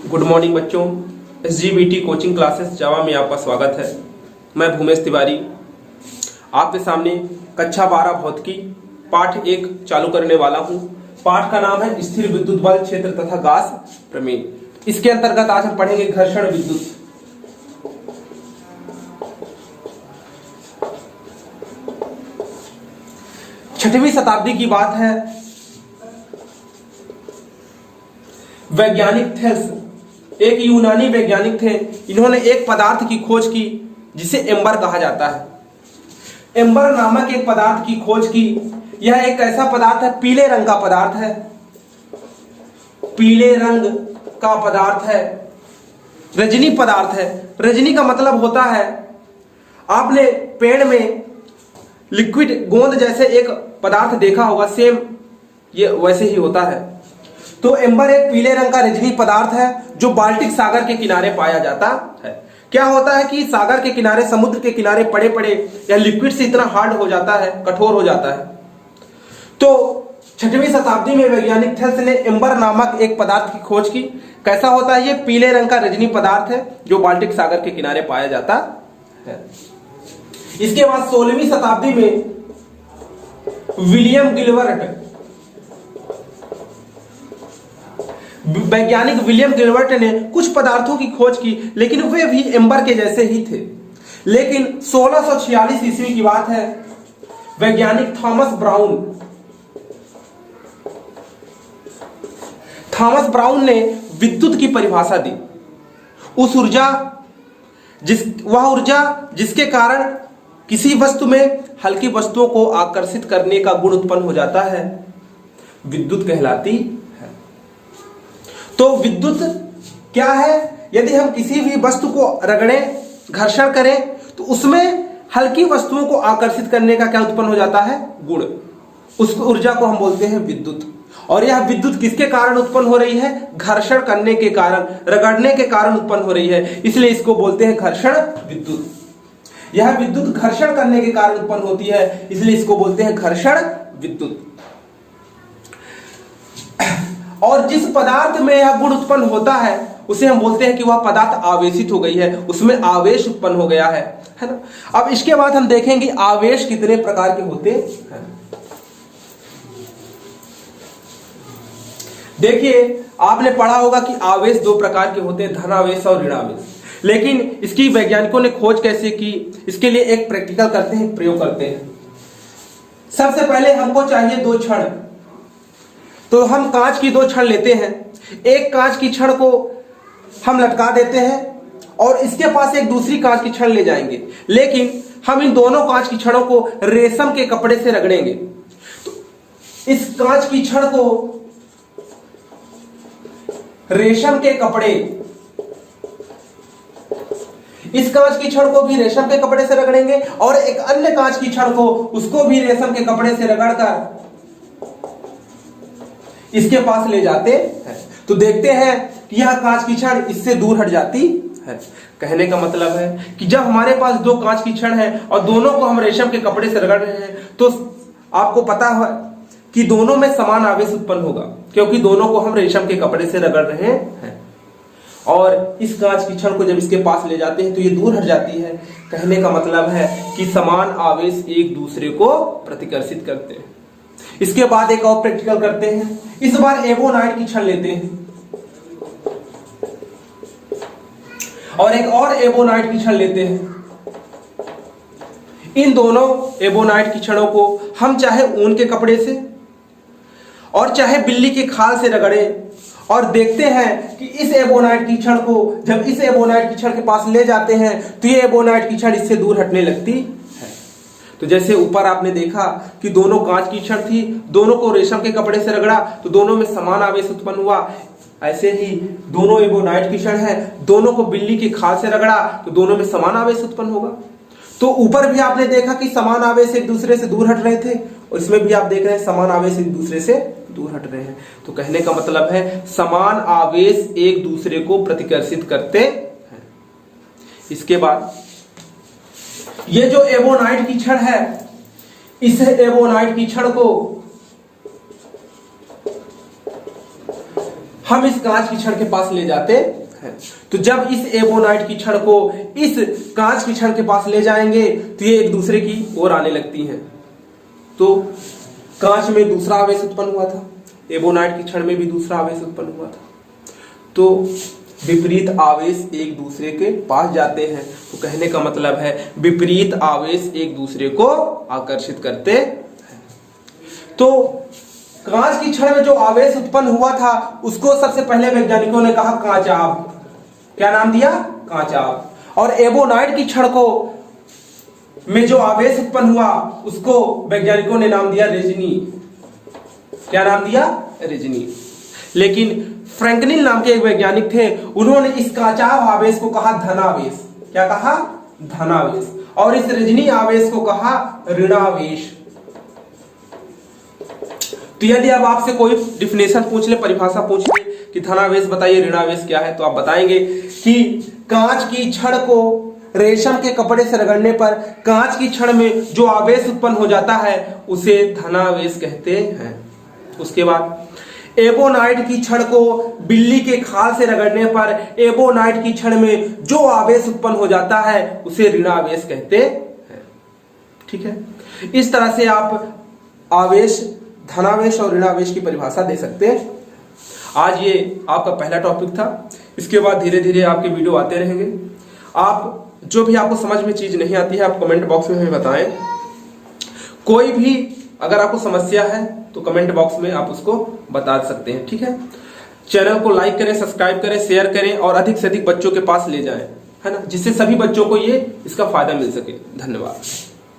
Good morning बच्चों। SGBT coaching classes जावा में आपका स्वागत है। मैं भूमेश तिवारी आपके सामने कक्षा 12 भौतिकी पाठ 1 चालू करने वाला हूं। पाठ का नाम है स्थिर विद्युत बल क्षेत्र तथा गास प्रमेय। इसके अंतर्गत आज हम पढ़ेंगे घर्षण विद्युत। छठवीं शताब्दी की बात है। वैज्ञानिक थेल्स एक यूनानी वैज्ञानिक थे। इन्होंने एक पदार्थ की खोज की जिसे एम्बर कहा जाता है। एम्बर नामक एक पदार्थ की खोज की। यह एक ऐसा पदार्थ है, पीले रंग का पदार्थ है, पीले रंग का पदार्थ है, रजनी पदार्थ है। रजनी का मतलब होता है, आपने पेड़ में लिक्विड गोंद जैसे एक पदार्थ देखा होगा, सेम ये वैसे ही होता है। तो एम्बर एक पीले रंग का रजनी पदार्थ है जो बाल्टिक सागर के किनारे पाया जाता है। क्या होता है कि सागर के किनारे, समुद्र के किनारे पड़े पड़े या लिक्विड से इतना हार्ड हो जाता है, कठोर हो जाता है। तो 6वीं शताब्दी में वैज्ञानिक थेल्स ने एम्बर नामक एक पदार्थ की खोज की। कैसा होता है? ये पीले रंग का रजनी पदार्थ है जो बाल्टिक सागर के किनारे पाया जाता है। इसके बाद 16वीं शताब्दी में वैज्ञानिक विलियम गिलबर्ट ने कुछ पदार्थों की खोज की, लेकिन वे भी एम्बर के जैसे ही थे। लेकिन 1646 ईस्वी की बात है, वैज्ञानिक थॉमस ब्राउन ने विद्युत की परिभाषा दी। उस ऊर्जा जिसके कारण किसी वस्तु में हल्की वस्तुओं को आकर्षित करने का गुण उत्पन्न हो जाता है, विद्युत कहलाती है। तो विद्युत क्या है? यदि हम किसी भी वस्तु को रगड़ें, घर्षण करें, तो उसमें हल्की वस्तुओं को आकर्षित करने का क्या उत्पन्न हो जाता है? गुण। उस ऊर्जा को हम बोलते हैं विद्युत। और यह विद्युत किसके कारण उत्पन्न हो रही है? घर्षण करने के कारण, रगड़ने के कारण उत्पन्न हो रही है, इसलिए इसको बोलते हैं घर्षण विद्युत। यह विद्युत घर्षण करने के कारण उत्पन्न होती है, इसलिए इसको बोलते हैं घर्षण विद्युत। और जिस पदार्थ में यह गुण उत्पन्न होता है उसे हम बोलते हैं कि वह पदार्थ आवेशित हो गई है, उसमें आवेश उत्पन्न हो गया है ना। अब इसके बाद हम देखेंगे आवेश कितने प्रकार के होते हैं। देखिए, आपने पढ़ा होगा कि आवेश दो प्रकार के होते हैं, धनावेश और ऋणावेश। लेकिन इसकी वैज्ञानिकों ने खोज कैसे की, इसके लिए एक प्रैक्टिकल करते हैं, प्रयोग करते हैं। सबसे पहले हमको चाहिए दो छड़। तो हम कांच की दो छड़ लेते हैं। एक कांच की छड़ को हम लटका देते हैं और इसके पास एक दूसरी कांच की छड़ ले जाएंगे, लेकिन हम इन दोनों कांच की छड़ों को रेशम के कपड़े से रगड़ेंगे। तो इस कांच की छड़ को रेशम के कपड़े, इस कांच की छड़ को भी रेशम के कपड़े से रगड़ेंगे और एक अन्य कांच की छड़ को, उसको भी रेशम के कपड़े से रगड़कर इसके पास ले जाते हैं। तो देखते हैं कि यह कांच की छड़ इससे दूर हट जाती है। कहने का मतलब है कि जब हमारे पास दो कांच की छड़ है और दोनों को हम रेशम के कपड़े से रगड़ रहे हैं, तो आपको पता है कि दोनों में समान आवेश उत्पन्न होगा, क्योंकि दोनों को हम रेशम के कपड़े से रगड़ रहे हैं। और इस कांच की छड़ को जब इसके पास ले जाते हैं तो ये दूर हट जाती है। कहने का मतलब है कि समान आवेश एक दूसरे को प्रतिकर्षित करते हैं। इसके बाद एक और प्रैक्टिकल करते हैं। इस बार एबोनाइट की छड़ लेते हैं और एक और एबोनाइट की छड़ लेते हैं। इन दोनों एबोनाइट की छड़ों को हम चाहे ऊन के कपड़े से और चाहे बिल्ली के खाल से रगड़ें और देखते हैं कि इस एबोनाइट की छड़ को जब इस एबोनाइट की छड़ के पास ले जाते हैं तो ये एबोनाइट की छड़ इससे दूर हटने लगती है। तो जैसे ऊपर आपने देखा कि दोनों कांच की छड़ थी, दोनों को रेशम के कपड़े से रगड़ा तो दोनों में समान आवेश उत्पन्न हुआ। ऐसे ही दोनों एबोनाइट की छड़ है, दोनों को बिल्ली के खाल से रगड़ा तो दोनों में समान आवेश उत्पन्न होगा। तो ऊपर भी आपने देखा कि समान आवेश एक दूसरे से दूर हट रहे थे और इसमें भी आप देख रहे हैं समान आवेश एक दूसरे से दूर हट रहे हैं। तो कहने का मतलब है समान आवेश एक दूसरे को प्रतिकर्षित करते हैं। इसके बाद ये जो एबोनाइट की छड़ है, इस एबोनाइट की छड़ को हम इस कांच की छड़ के पास ले जाते हैं। तो जब इस एबोनाइट की छड़ को इस कांच की छड़ के पास ले जाएंगे तो ये एक दूसरे की ओर आने लगती हैं। तो कांच में दूसरा आवेश उत्पन्न हुआ था, एबोनाइट की छड़ में भी दूसरा आवेश उत्पन्न हुआ था। तो विपरीत आवेश एक दूसरे के पास जाते हैं। तो कहने का मतलब है विपरीत आवेश एक दूसरे को आकर्षित करते हैं। तो कांच की छड़ में जो आवेश उत्पन्न हुआ था उसको सबसे पहले वैज्ञानिकों ने कहा कांचाभ। क्या नाम दिया? कांचाभ। और एबोनाइट की छड़ को में जो आवेश उत्पन्न हुआ उसको वैज्ञानिकों ने नाम दिया रेजिनी। क्या नाम दिया? रेजिनी। लेकिन फ्रैंकलिन नाम के एक वैज्ञानिक थे, उन्होंने इस कांचाभ आवेश को कहा धनावेश। क्या कहा? धनावेश। और इस रेजिनी आवेश को कहा ऋणावेश। तो यदि अब आपसे कोई डिफिनेशन पूछ ले, परिभाषा पूछ ले कि धनावेश बताइए, ऋणावेश क्या है, तो आप बताएंगे कि कांच की छड़ को रेशम के कपड़े से रगड़ने पर कांच की छड़ में जो आवेश उत्पन्न हो जाता है उसे धनावेश कहते हैं। उसके बाद एबोनाइट की छड़ को बिल्ली के खाल से रगड़ने पर एबोनाइट की छड़ में जो आवेश उत्पन्न हो जाता है उसे ऋणावेश कहते हैं। ठीक है, इस तरह से आप आवेश, धनावेश और ऋणावेश की परिभाषा दे सकते हैं। आज ये आपका पहला टॉपिक था। इसके बाद धीरे धीरे आपके वीडियो आते रहेंगे। आप जो भी आपको समझ में चीज नहीं आती है आप कमेंट बॉक्स में हमें बताएं। कोई भी अगर आपको समस्या है तो कमेंट बॉक्स में आप उसको बता सकते हैं। ठीक है, चैनल को लाइक करें, सब्सक्राइब करें, शेयर करें और अधिक से अधिक बच्चों के पास ले जाएं, है ना, जिससे सभी बच्चों को ये इसका फायदा मिल सके। धन्यवाद।